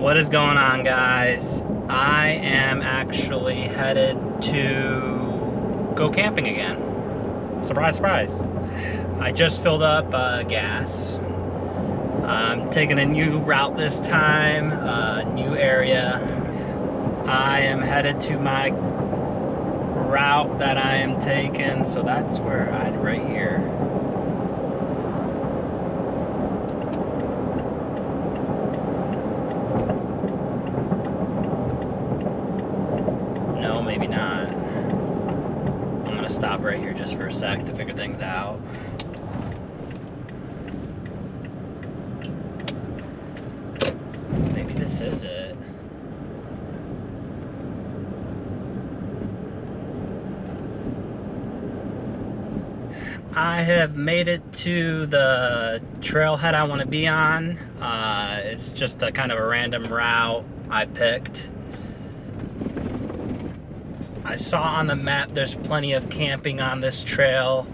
What is going on, guys? I am actually headed to go camping again. Surprise, surprise. I just filled up gas. I'm taking a new route this time, new area. I am headed to my route that I am taking, so that's where right here. No, maybe not. I'm gonna stop right here just for a sec to figure things out. Maybe this is it. I have made it to the trailhead I want to be on. It's just a kind of a random route I picked. I saw on the map there's plenty of camping on this trail.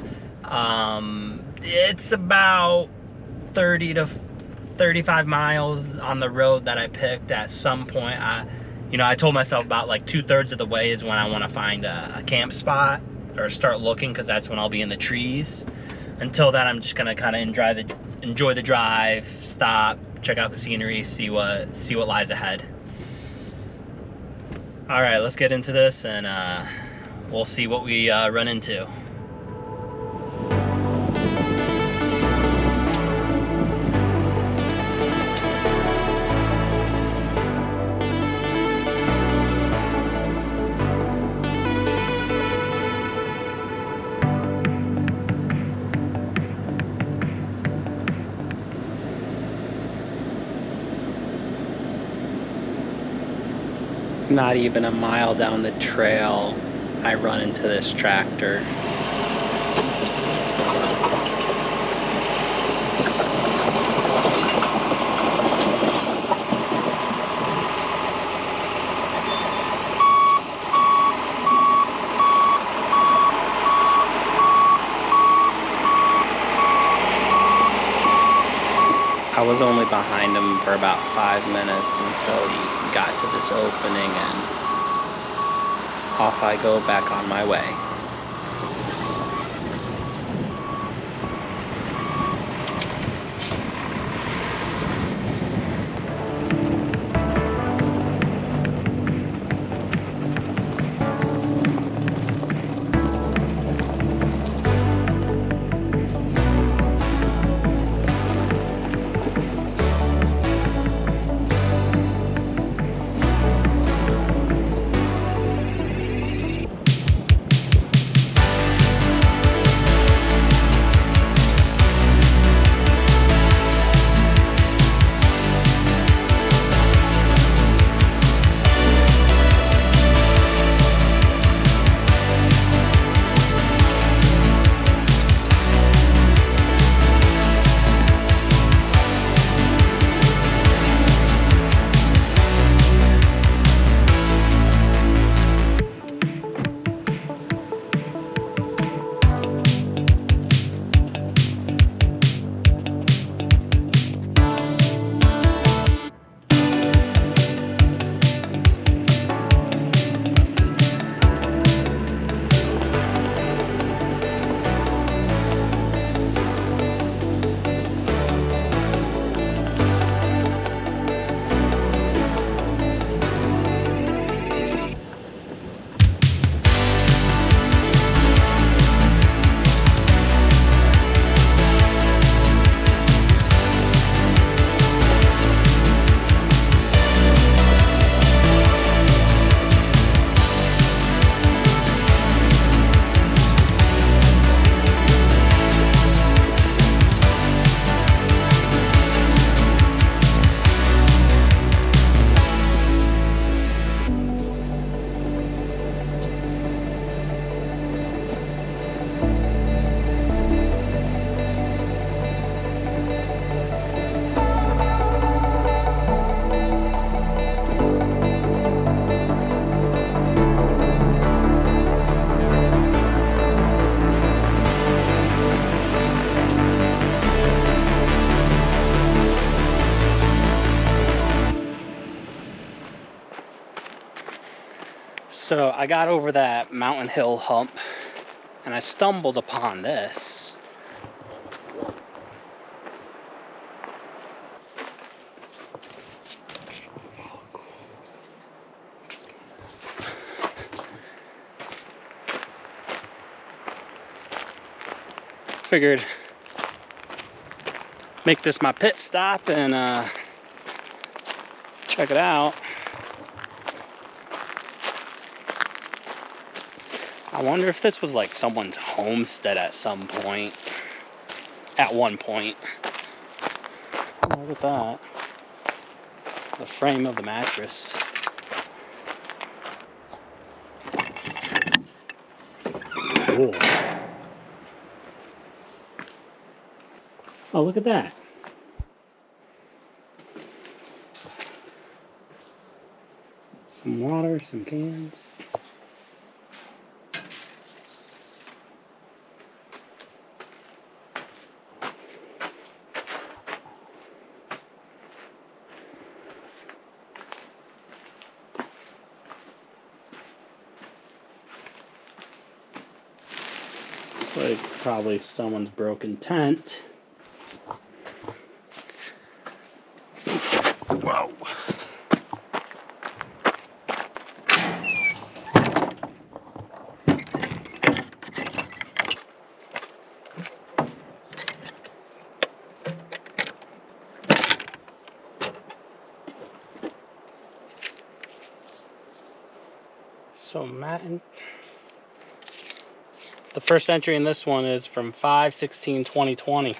It's about 30 to 35 miles on the road that I picked. At some point, I told myself about like 2/3 of the way is when I want to find a camp spot or start looking, because that's when I'll be in the trees. Until then, I'm just gonna kind of enjoy the drive, stop, check out the scenery, see what lies ahead. All right, let's get into this, and we'll see what we run into. Not even a mile down the trail, I run into this tractor. I was only behind him for about 5 minutes until he got to this opening, and off I go back on my way. So I got over that mountain hill hump and I stumbled upon this. Figured make this my pit stop and check it out. I wonder if this was like someone's homestead at some point. At one point. Oh, look at that. The frame of the mattress. Cool. Oh, look at that. Some water, some cans. It's like probably someone's broken tent. Whoa. So Matt, the first entry in this one is from 5/16/2020.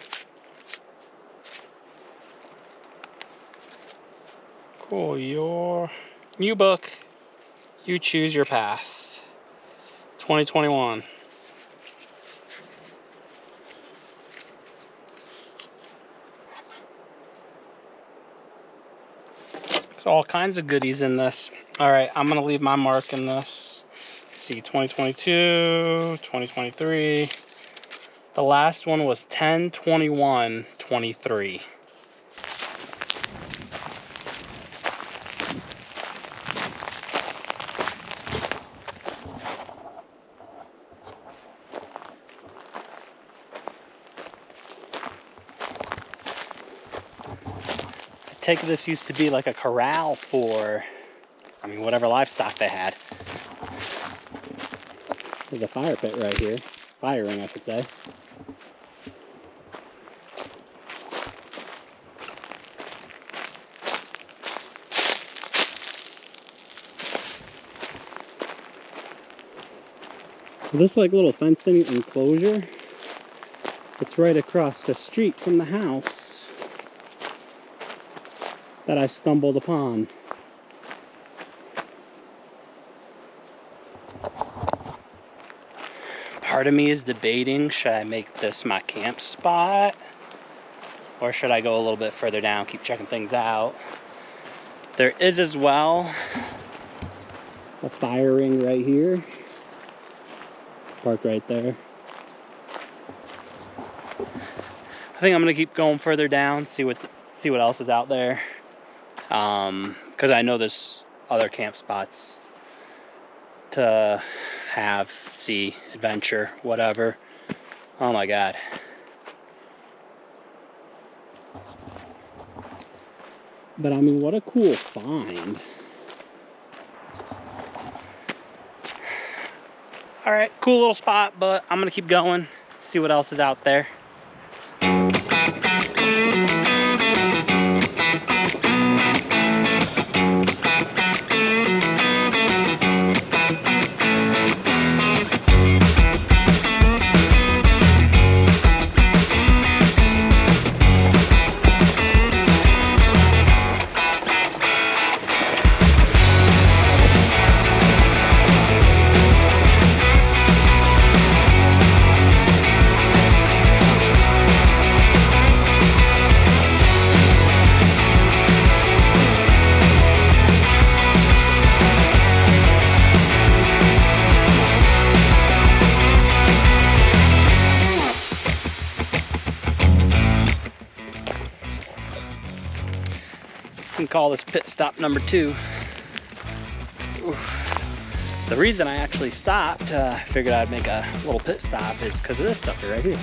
Cool, your new book, You Choose Your Path, 2021. So all kinds of goodies in this. All right, I'm gonna leave my mark in this. Let's see, 2022, 2023. The last one was 10/21/23. I take this used to be like a corral for, I mean, whatever livestock they had. There's a fire pit right here. Fire ring, I should say. So this like little fenced-in enclosure, it's right across the street from the house that I stumbled upon. Part of me is debating, should I make this my camp spot? Or should I go a little bit further down, keep checking things out? There is as well a fire ring right here. Parked right there. I think I'm gonna keep going further down, see what else is out there. Because I know there's other camp spots to have, see, adventure, whatever. Oh my God. But I mean, what a cool find. All right, cool little spot, but I'm gonna keep going, see what else is out there. Can call this pit stop number 2. Oof. The reason I actually stopped, figured I'd make a little pit stop, is because of this sucker right here.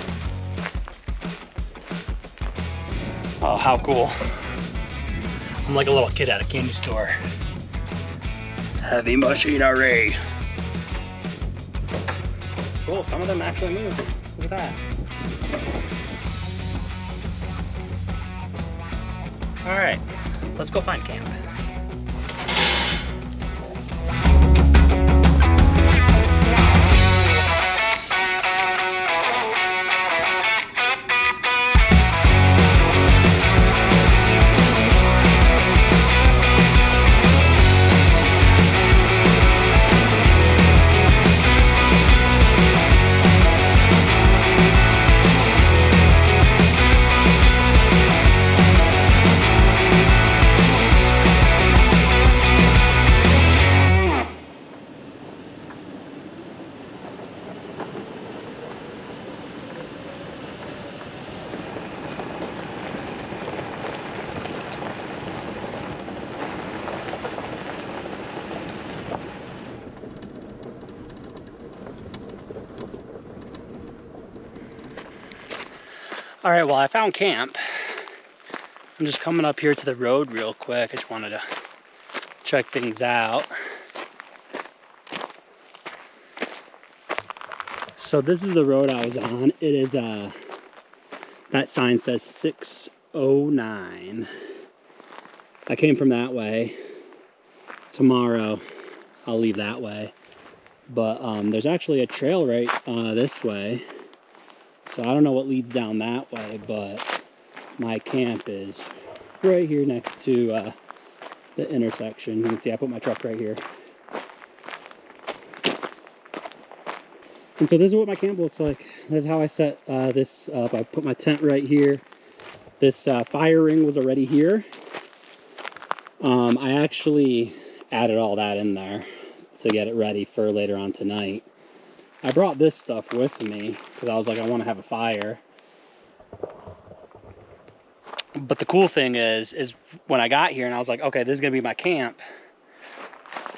Oh, how cool. I'm like a little kid at a candy store. Heavy machinery. Cool, some of them actually move. Look at that. All right, let's go find camp. All right, well, I found camp. I'm just coming up here to the road real quick. I just wanted to check things out. So this is the road I was on. It is, that sign says 609. I came from that way. Tomorrow, I'll leave that way. But there's actually a trail right this way. So I don't know what leads down that way, but my camp is right here next to the intersection. You can see I put my truck right here. And so this is what my camp looks like. This is how I set this up. I put my tent right here. This fire ring was already here. I actually added all that in there to get it ready for later on tonight. I brought this stuff with me because I was like, I want to have a fire. But the cool thing is when I got here and I was like, okay, this is going to be my camp,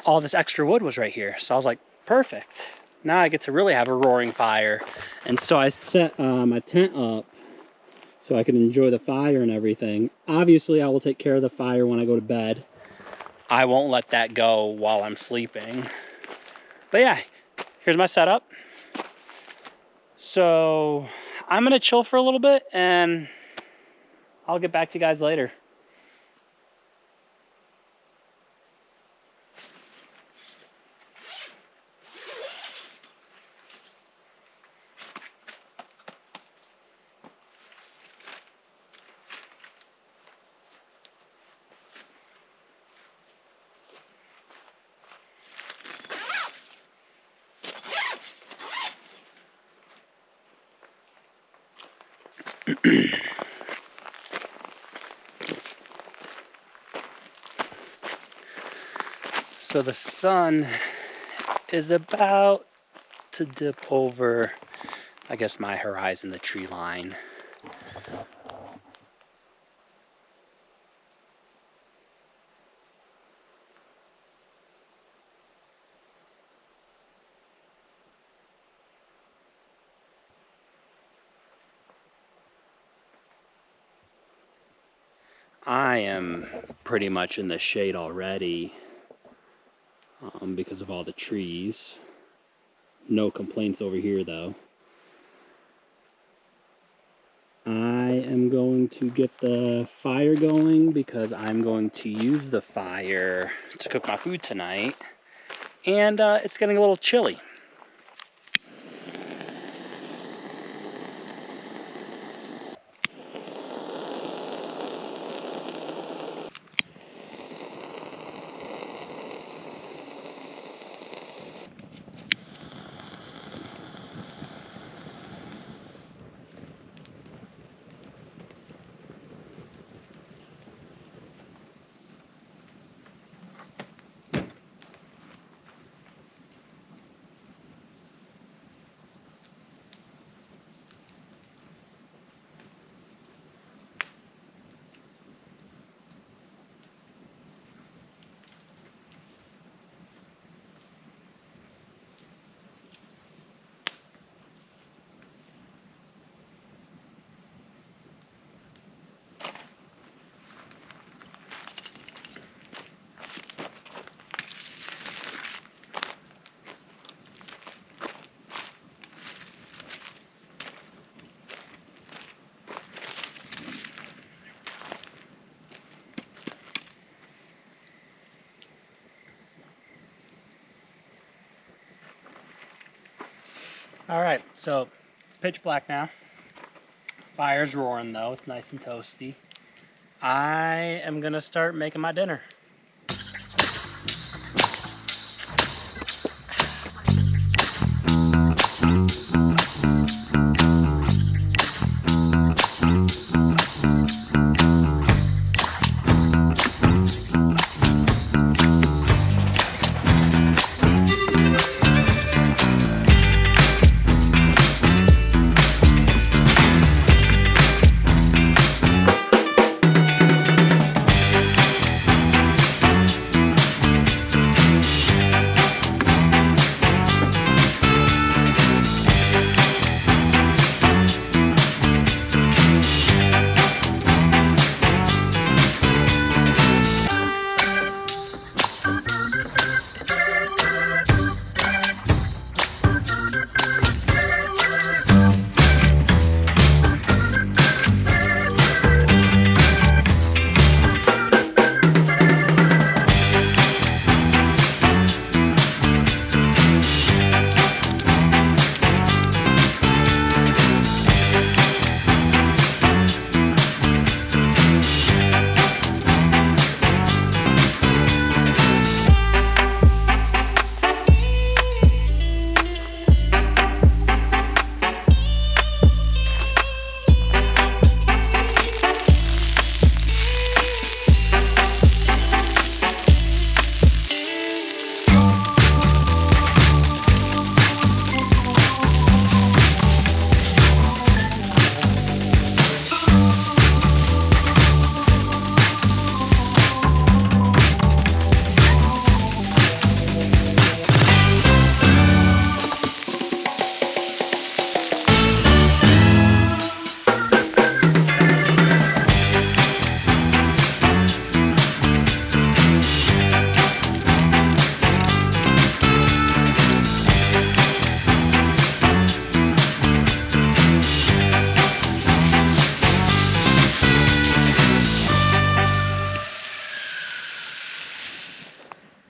all this extra wood was right here. So I was like, perfect. Now I get to really have a roaring fire. And so I set my tent up so I can enjoy the fire and everything. Obviously, I will take care of the fire when I go to bed. I won't let that go while I'm sleeping. But yeah, here's my setup. So I'm gonna chill for a little bit and I'll get back to you guys later. So the sun is about to dip over, I guess, my horizon, the tree line. I am pretty much in the shade already because of all the trees. No complaints over here though. I am going to get the fire going because I'm going to use the fire to cook my food tonight. And it's getting a little chilly. All right, so it's pitch black now. Fire's roaring though, it's nice and toasty. I am gonna start making my dinner.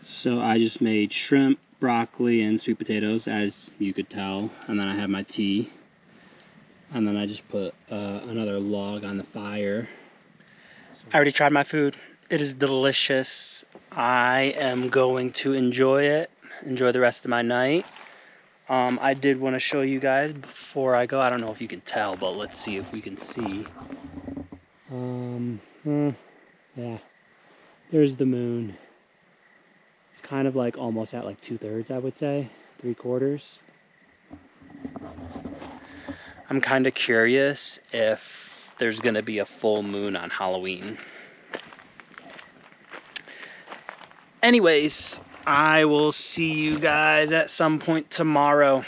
So I just made shrimp, broccoli, and sweet potatoes, as you could tell. And then I have my tea. And then I just put another log on the fire. I already tried my food. It is delicious. I am going to enjoy it, enjoy the rest of my night. I did want to show you guys before I go. I don't know if you can tell, but let's see if we can see. Yeah, there's the moon. It's kind of like almost at like 2/3, I would say, 3/4. I'm kind of curious if there's gonna be a full moon on Halloween. Anyways, I will see you guys at some point tomorrow.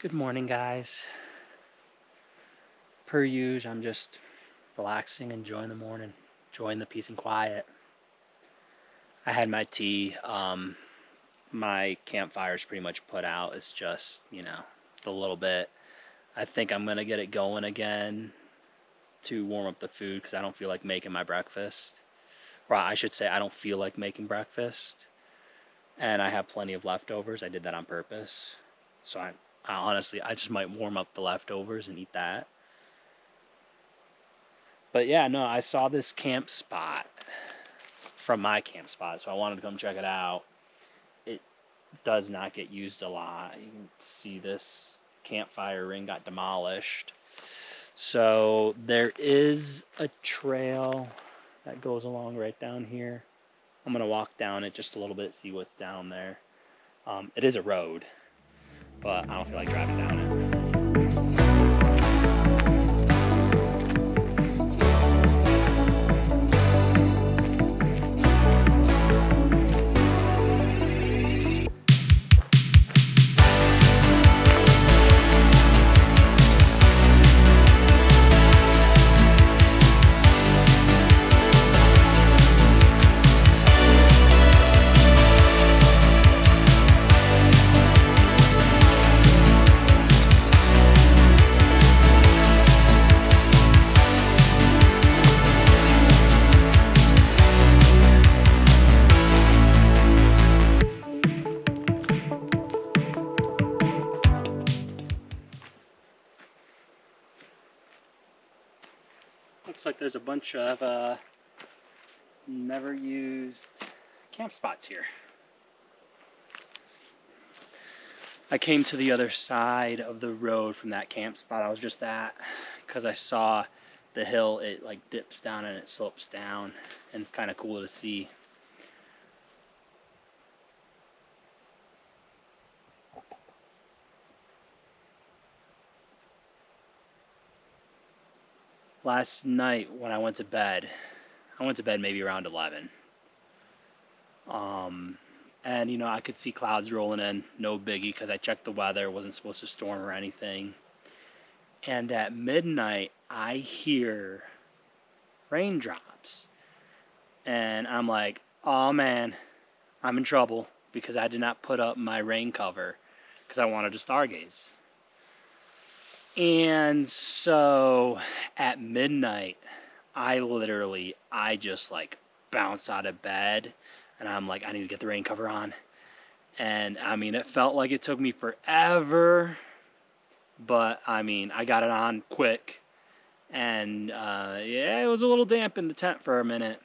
Good morning, guys. Per usual, I'm just relaxing, enjoying the morning, enjoying the peace and quiet. I had my tea. My campfire's pretty much put out. It's just, a little bit. I think I'm gonna get it going again to warm up the food because I don't feel like making my breakfast. Or I should say, I don't feel like making breakfast. And I have plenty of leftovers. I did that on purpose. So I honestly, I just might warm up the leftovers and eat that. But yeah, no, I saw this camp spot from my camp spot, so I wanted to come check it out. It does not get used a lot. You can see this campfire ring got demolished. So there is a trail that goes along right down here. I'm going to walk down it just a little bit, see what's down there. It is a road, but I don't feel like driving down it. Looks like there's a bunch of never used camp spots here. I came to the other side of the road from that camp spot I was just at because I saw the hill, it like dips down and it slopes down, and it's kind of cool to see. Last night when I went to bed maybe around 11. And I could see clouds rolling in, no biggie, because I checked the weather, it wasn't supposed to storm or anything. And at midnight, I hear raindrops. And I'm like, oh man, I'm in trouble because I did not put up my rain cover because I wanted to stargaze. And so at midnight, I just like bounce out of bed and I'm like, I need to get the rain cover on. And I mean, it felt like it took me forever, but I mean, I got it on quick. And yeah, it was a little damp in the tent for a minute.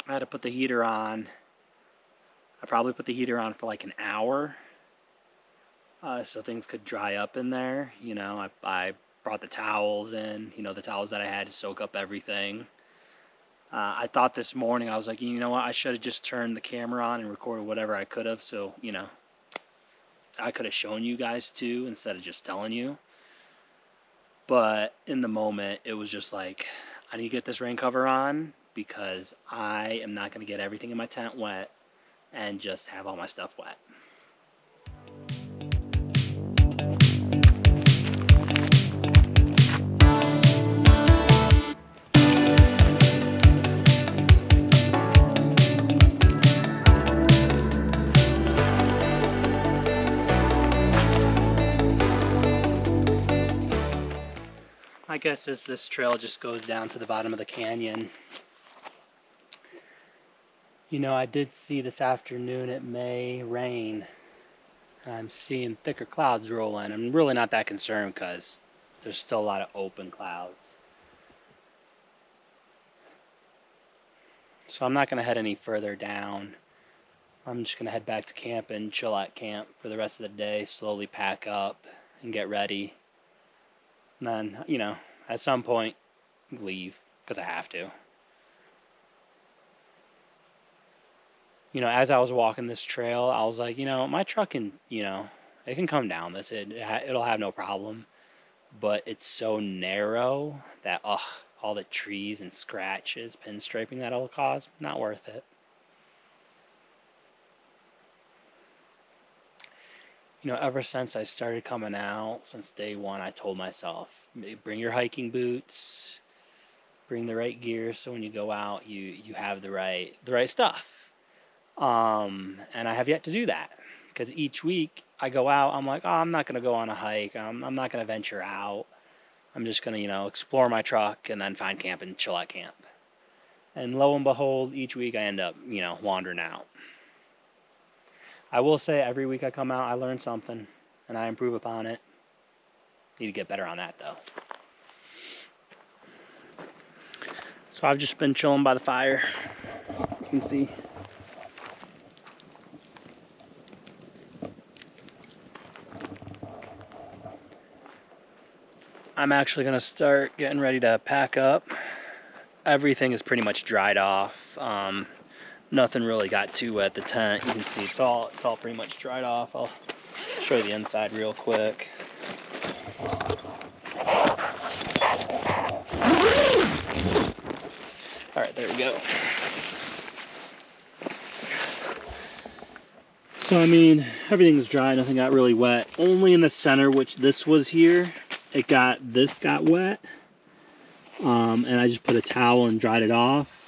I had to put the heater on. I probably put the heater on for like an hour so things could dry up in there. I brought the towels in, the towels that I had to soak up everything. I thought this morning, I was like, you know what, I should have just turned the camera on and recorded whatever I could have, so, I could have shown you guys too instead of just telling you. But in the moment, it was just like, I need to get this rain cover on because I am not going to get everything in my tent wet and just have all my stuff wet. My guess is this trail just goes down to the bottom of the canyon. I did see this afternoon it may rain. I'm seeing thicker clouds roll in. I'm really not that concerned because there's still a lot of open clouds. So I'm not going to head any further down. I'm just going to head back to camp and chill at camp for the rest of the day, slowly pack up and get ready. And then, at some point, leave because I have to. As I was walking this trail, I was like, my truck can, it can come down this. It'll have no problem. But it's so narrow that, all the trees and scratches, pinstriping that it'll cause, not worth it. You know, ever since I started coming out, since day one, I told myself, bring your hiking boots, bring the right gear, so when you go out, you have the right stuff. And I have yet to do that, because each week I go out, I'm like, oh, I'm not gonna go on a hike. I'm not gonna venture out. I'm just gonna, you know, explore my truck and then find camp and chill at camp. And lo and behold, each week I end up, you know, wandering out. I will say every week I come out, I learn something and I improve upon it. Need to get better on that though. So I've just been chilling by the fire. You can see. I'm actually gonna start getting ready to pack up. Everything is pretty much dried off. Nothing really got too wet. The tent, you can see it's all pretty much dried off. I'll show you the inside real quick. All right, there we go. So I mean, everything's dry. Nothing got really wet. Only in the center, which this was here, this got wet. And I just put a towel and dried it off.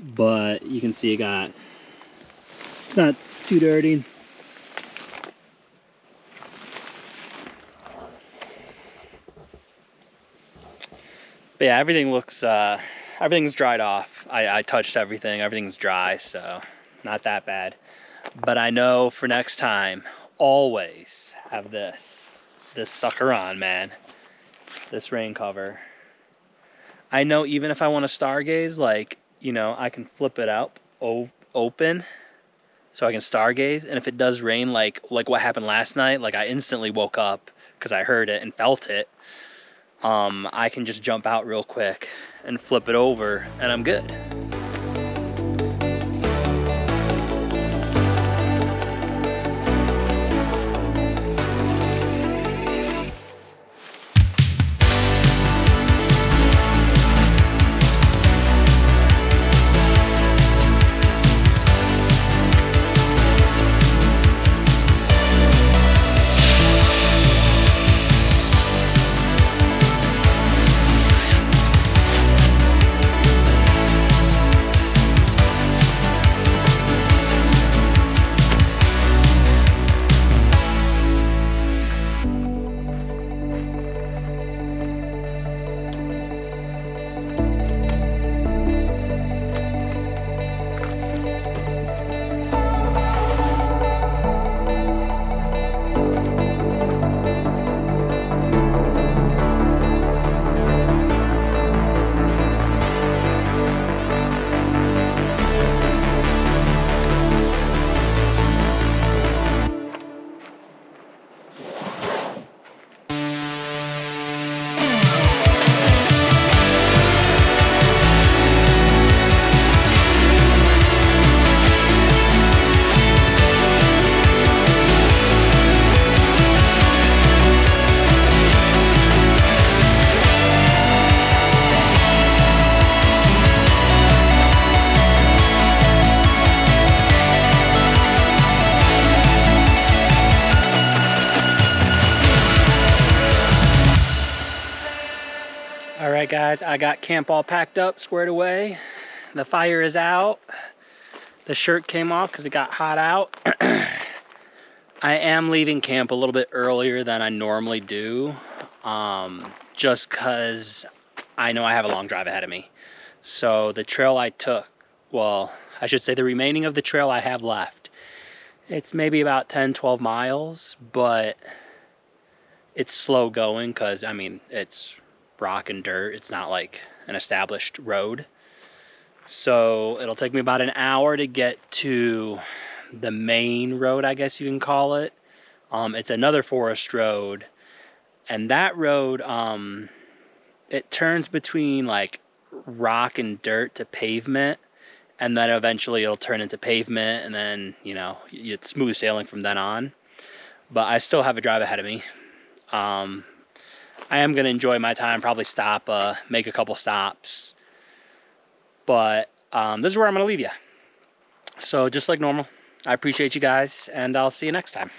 But you can see it's not too dirty. But yeah, everything's dried off. I touched everything. Everything's dry, so not that bad. But I know for next time, always have this sucker on, man. This rain cover. I know even if I want to stargaze, like, you know, I can flip it up open so I can stargaze. And if it does rain, like what happened last night, like I instantly woke up because I heard it and felt it. I can just jump out real quick and flip it over and I'm good. All right, guys, I got camp all packed up, squared away. The fire is out. The shirt came off because it got hot out. I am leaving camp a little bit earlier than I normally do, just because I know I have a long drive ahead of me. So the trail I took, well, I should say the remaining of the trail I have left, it's maybe about 10, 12 miles, but it's slow going because, I mean, it's rock and dirt. It's not like an established road. So it'll take me about an hour to get to the main road, I guess you can call it. It's another forest road, and that road, it turns between like rock and dirt to pavement, and then eventually it'll turn into pavement, and then, you know, it's smooth sailing from then on. But I still have a drive ahead of me. I am going to enjoy my time, probably stop, make a couple stops. But this is where I'm going to leave you. So just like normal, I appreciate you guys, and I'll see you next time.